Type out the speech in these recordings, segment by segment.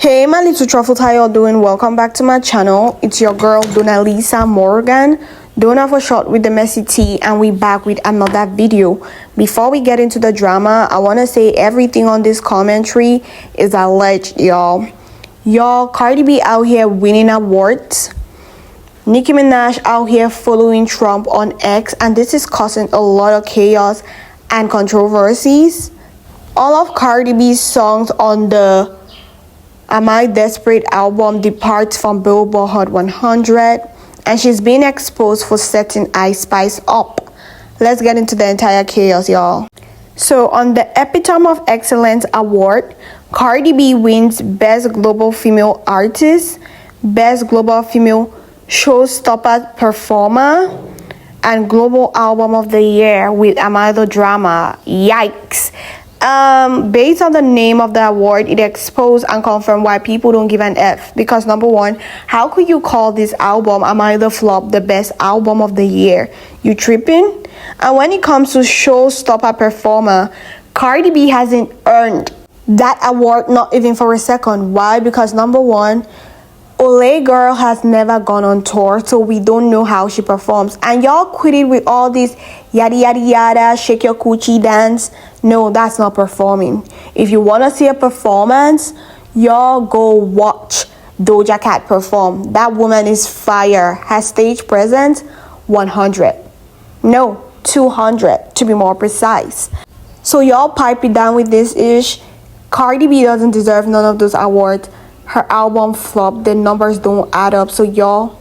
Hey my little truffles, how y'all doing? Welcome back to my channel. It's your girl Donalisa Morgan, Donna for short with the messy T, and we back with another video. Before we get into the drama, I want to say everything on this commentary is alleged, y'all. Cardi B out here winning awards. Nicki Minaj out here following Trump on X, and this is causing a lot of chaos and controversies. All of Cardi B's songs on the Am I Desperate album departs from Billboard Hot 100, and she's being exposed for setting Icespice up. Let's get into the entire chaos, y'all. So on the Epitome of Excellence Award, Cardi B wins Best Global Female Artist, Best Global Female Showstopper Performer, and Global Album of the Year with Am I the Drama. Yikes. Based on the name of the award, it exposed and confirmed why people don't give an F. Because number one, how could you call this album Am I the Flop the best album of the year? You tripping? And when it comes to Showstopper Performer, Cardi B hasn't earned that award, not even for a second. Why? Because number one, Olay girl has never gone on tour, so we don't know how she performs. And y'all quitted with all this yada yada yada, shake your coochie dance. No, that's not performing. If you want to see a performance, y'all go watch Doja Cat perform. That woman is fire. Her stage presence, 100. No, 200 to be more precise. So y'all pipe it down with this ish. Cardi B doesn't deserve none of those awards. Her album flopped, the numbers don't add up. So y'all,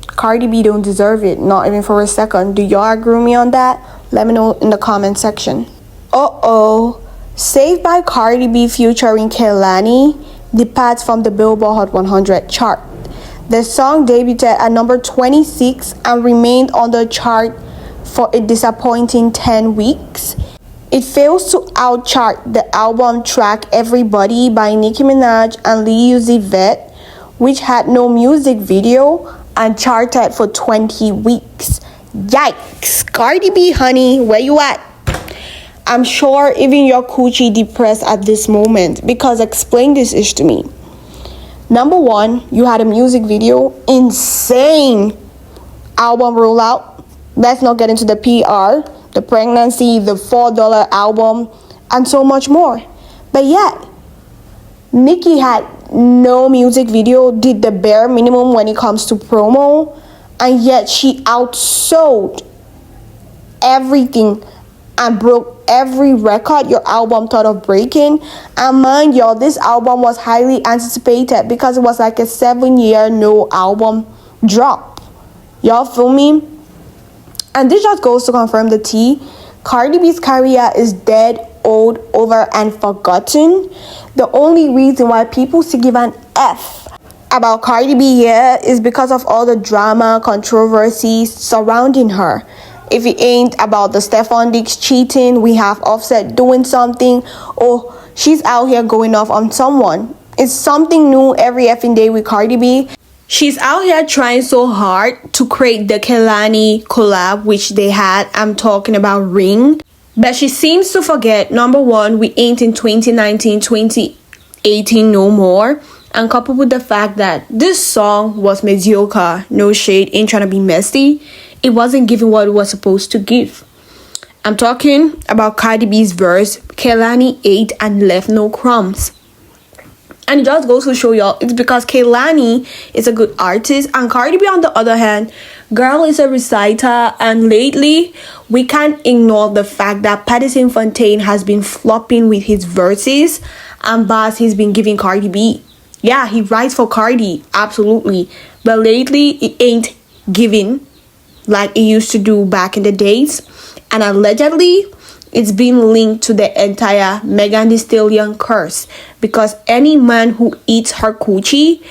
Cardi B don't deserve it, not even for a second. Do y'all agree with me on that? Let me know in the comment section. Saved by Cardi B featuring Kehlani departs from the Billboard Hot 100 chart. The song debuted at number 26 and remained on the chart for a disappointing 10 weeks. It fails to outchart the album track Everybody by Nicki Minaj and Lil Uzi Vert, which had no music video and charted for 20 weeks. Yikes! Cardi B, honey, where you at? I'm sure even your coochie depressed at this moment, because explain this ish to me. Number one, you had a music video, insane album rollout. Let's not get into the PR, the pregnancy, the $4 album, and so much more. But yet, Nicki had no music video, did the bare minimum when it comes to promo, and yet she outsold everything and broke every record your album thought of breaking. And mind y'all, this album was highly anticipated because it was like a 7-year no album drop. Y'all feel me? And this just goes to confirm the tea. Cardi B's career is dead, old, over, and forgotten. The only reason why people still give an F about Cardi B here is because of all the drama, controversies surrounding her. If it ain't about the Stephon Diggs cheating, we have Offset doing something, or she's out here going off on someone. It's something new every effing day with Cardi B. She's out here trying so hard to create the Kehlani collab, which they had. I'm talking about Ring. But she seems to forget, number one, we ain't in 2019, 2018 no more. And coupled with the fact that this song was mediocre, no shade, ain't trying to be messy. It wasn't giving what it was supposed to give. I'm talking about Cardi B's verse. Kehlani ate and left no crumbs. And it just goes to show y'all, it's because Kehlani is a good artist, and Cardi B on the other hand, girl is a reciter. And lately, we can't ignore the fact that Patterson Fontaine has been flopping with his verses and bars he's been giving Cardi B. Yeah, he writes for Cardi, absolutely. But lately, it ain't giving like it used to do back in the days. And allegedly, it's been linked to the entire Megan Thee Stallion curse, because any man who eats her coochie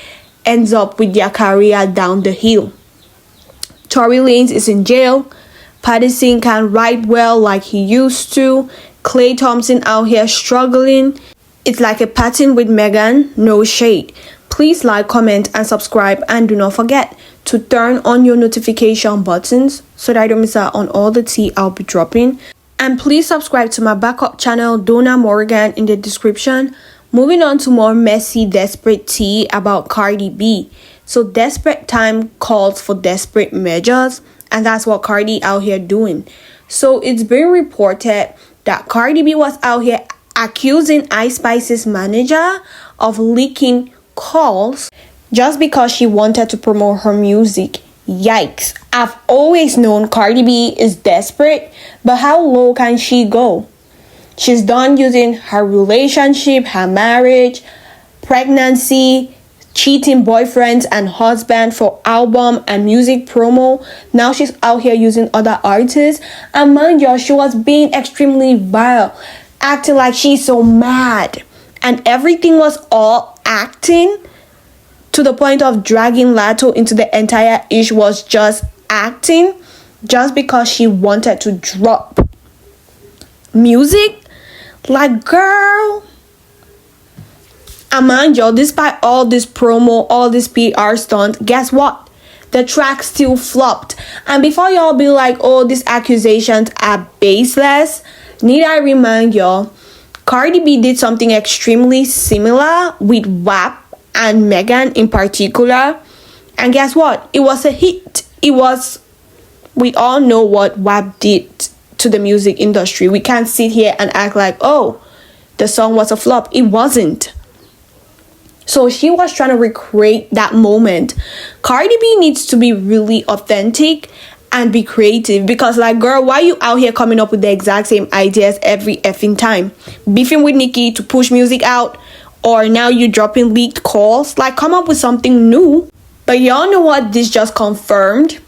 ends up with their career down the hill. Tory Lanez is in jail. Patterson can't write well like he used to. Klay Thompson out here struggling. It's like a pattern with Megan, no shade. Please like, comment, and subscribe, and do not forget to turn on your notification buttons so that you don't miss out on all the tea I'll be dropping. And please subscribe to my backup channel, Donna Morgan, in the description. Moving on to more messy, desperate tea about Cardi B. So desperate time calls for desperate measures, and that's what Cardi out here doing. So it's been reported that Cardi B was out here accusing Icespice's manager of leaking calls just because she wanted to promote her music. Yikes. I've always known Cardi B is desperate, but how low can she go? She's done using her relationship, her marriage, pregnancy, cheating boyfriends and husband for album and music promo. Now she's out here using other artists. And mind you, she was being extremely vile, acting like she's so mad. And everything was all acting, to the point of dragging Latto into the entire issue was just acting, just because she wanted to drop music. Like, girl. And mind you, despite all this promo, all this PR stunt, guess what? The track still flopped. And before y'all be like, oh, these accusations are baseless, need I remind y'all, Cardi B did something extremely similar with WAP and Megan in particular. And guess what? It was a hit. We all know what WAP did to the music industry. We can't sit here and act like, oh, the song was a flop. It wasn't. So she was trying to recreate that moment. Cardi B needs to be really authentic and be creative, because like, girl, why you out here coming up with the exact same ideas every effing time? Beefing with Nicki to push music out, or now you dropping leaked calls? Like, come up with something new. But y'all know what this just confirmed?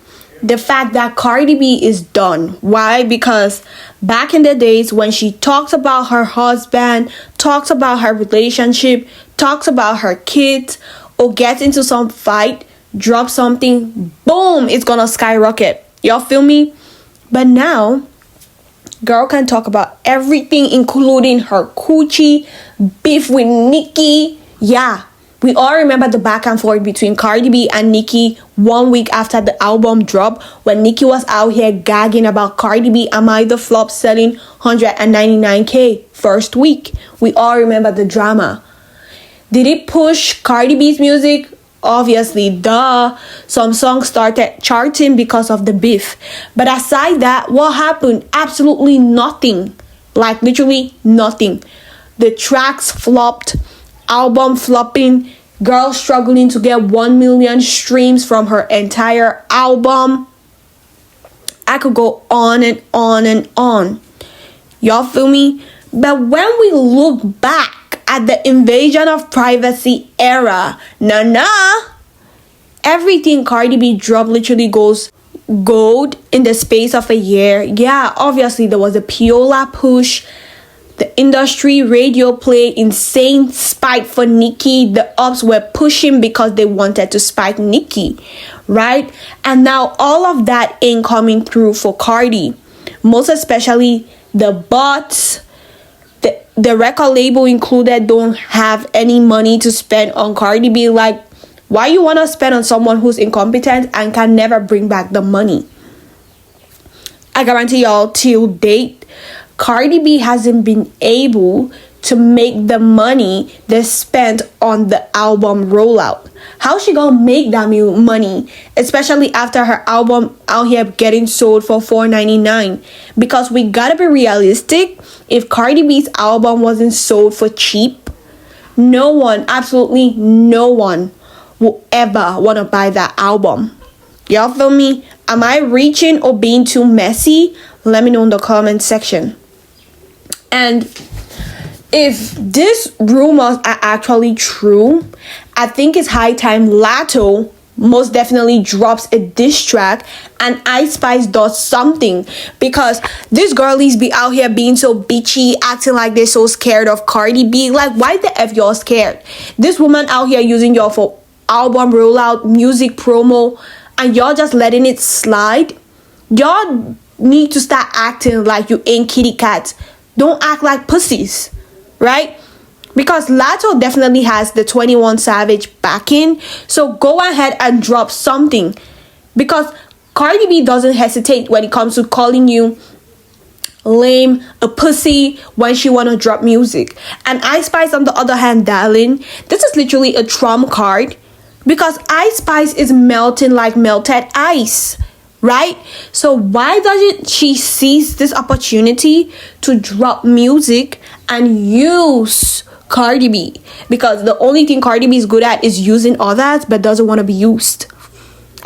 The fact that Cardi B is done. Why? Because back in the days when she talks about her husband, talks about her relationship, talks about her kids, or gets into some fight, drop something, boom, it's gonna skyrocket. Y'all feel me? But now, girl can talk about everything, including her coochie, beef with Nicki. Yeah. We all remember the back and forth between Cardi B and Nicki 1 week after the album dropped, when Nicki was out here gagging about Cardi B Am I the Flop selling 199K first week. We all remember the drama. Did it push Cardi B's music? Obviously, duh. Some songs started charting because of the beef. But aside that, what happened? Absolutely nothing. Like, literally nothing. The tracks flopped. Album flopping, girl struggling to get 1 million streams from her entire album. I could go on and on and on. Y'all feel me? But when we look back at the invasion of privacy era, everything Cardi B dropped literally goes gold in the space of a year. Yeah, obviously there was a Piola push. The industry radio play, insane spike for Nicki. The ups were pushing because they wanted to spike Nicki, right? And now all of that ain't coming through for Cardi. Most especially the bots, the record label included, don't have any money to spend on Cardi B. Like, why you want to spend on someone who's incompetent and can never bring back the money? I guarantee y'all, till date, Cardi B hasn't been able to make the money they spent on the album rollout. How she gonna make that money, especially after her album out here getting sold for $4.99? Because we gotta be realistic. If Cardi B's album wasn't sold for cheap, no one, absolutely no one, will ever want to buy that album. Y'all feel me? Am I reaching or being too messy? Let me know in the comment section. And if these rumors are actually true, I think it's high time Latto most definitely drops a diss track and Icespice does something, because these girlies be out here being so bitchy, acting like they're so scared of Cardi B. Like, why the F y'all scared? This woman out here using y'all for album rollout, music promo, and y'all just letting it slide. Y'all need to start acting like you ain't kitty cats. Don't act like pussies, right? Because Latto definitely has the 21 Savage backing. So go ahead and drop something. Because Cardi B doesn't hesitate when it comes to calling you lame, a pussy when she wanna drop music. And Icespice, on the other hand, darling, this is literally a trump card because Icespice is melting like melted ice, right? So why doesn't she seize this opportunity to drop music and use Cardi B? Because the only thing Cardi B is good at is using others, but doesn't want to be used.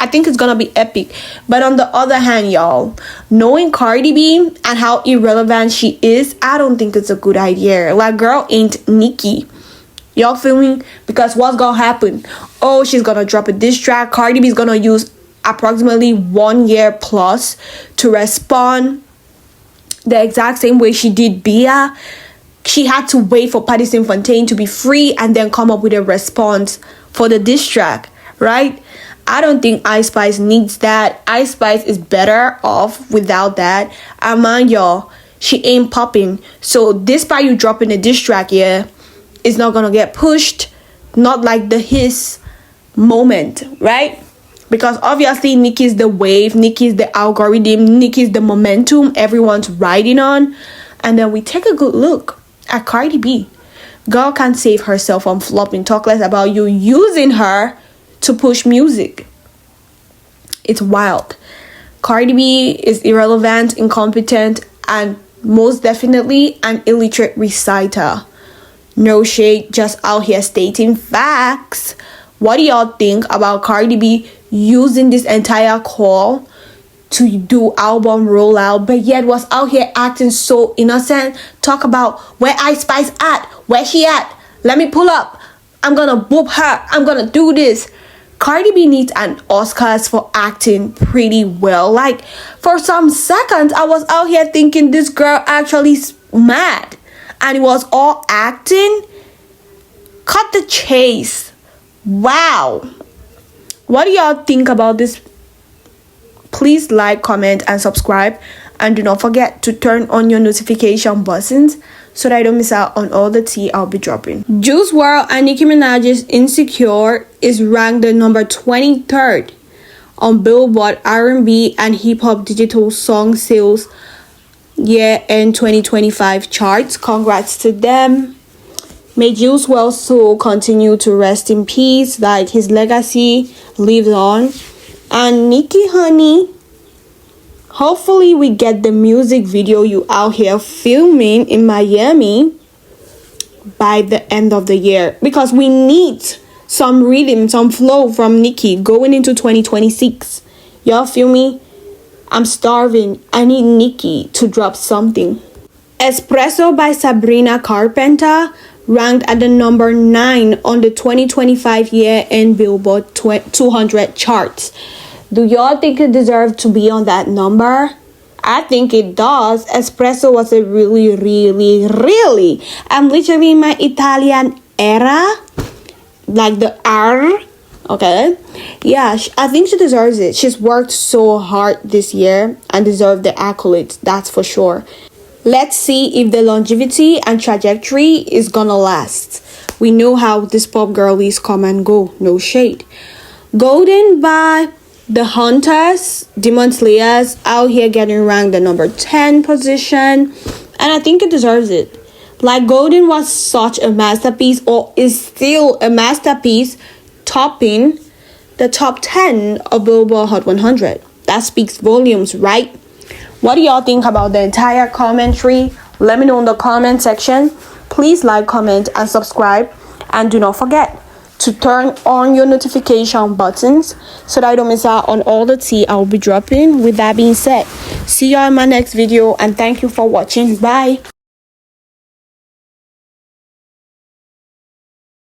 I think it's gonna be epic. But on the other hand, y'all, knowing Cardi B and how irrelevant she is, I don't think it's a good idea. Like, girl ain't Nicki. Y'all feel me? Because what's gonna happen? Oh, she's gonna drop a diss track. Cardi B is gonna use approximately 1 year plus to respond the exact same way she did Bia. She had to wait for Pattison Fontaine to be free and then come up with a response for the diss track, right? I don't think Icespice needs that. Icespice is better off without that. And mind y'all, she ain't popping. So despite you dropping a diss track, yeah, it's not gonna get pushed. Not like the His moment, right? Because obviously Nicki's the wave, Nicki's the algorithm, Nicki's the momentum everyone's riding on. And then we take a good look at Cardi B. Girl can't save herself from flopping. Talk less about you using her to push music. It's wild. Cardi B is irrelevant, incompetent, and most definitely an illiterate reciter. No shade, just out here stating facts. What do y'all think about Cardi B using this entire call to do album rollout, but yet was out here acting so innocent? Talk about where Icespice at, where she at, let me pull up, I'm gonna whoop her, I'm gonna do this. Cardi B needs an Oscars for acting pretty well. Like, for some seconds I was out here thinking this girl actually mad and it was all acting. Cut the chase. Wow. What do y'all think about this? Please like, comment, and subscribe. And do not forget to turn on your notification buttons so that I don't miss out on all the tea I'll be dropping. Juice WRLD and Nicki Minaj's Insecure is ranked the number 23rd on Billboard R&B and Hip Hop Digital Song Sales Year-End 2025 charts. Congrats to them. May Juice WRLD's soul continue to rest in peace, like his legacy lives on. And Nicki, honey, hopefully we get the music video you out here filming in Miami by the end of the year, because we need some rhythm, some flow from Nicki going into 2026. Y'all feel me? I'm starving. I need Nicki to drop something. Espresso by Sabrina Carpenter ranked at the number 9 on the 2025 year-end Billboard 200 charts. Do y'all think it deserves to be on that number? I think it does. Espresso was a really, I'm literally in my Italian era, like the R. Okay, yeah, I think she deserves it. She's worked so hard this year and deserved the accolades, that's for sure. Let's see if the longevity and trajectory is gonna last. We know how this pop girlies come and go, no shade. Golden by The Hunters, Demon Slayers, out here getting ranked the number 10 position, and I think it deserves it. Like, Golden was such a masterpiece, or is still a masterpiece, topping the top 10 of Billboard Hot 100. That speaks volumes, right? What do y'all think about the entire commentary? Let me know in the comment section. Please like, comment, and subscribe, and do not forget to turn on your notification buttons so that I don't miss out on all the tea I'll be dropping. With that being said, see y'all in my next video, and thank you for watching. Bye.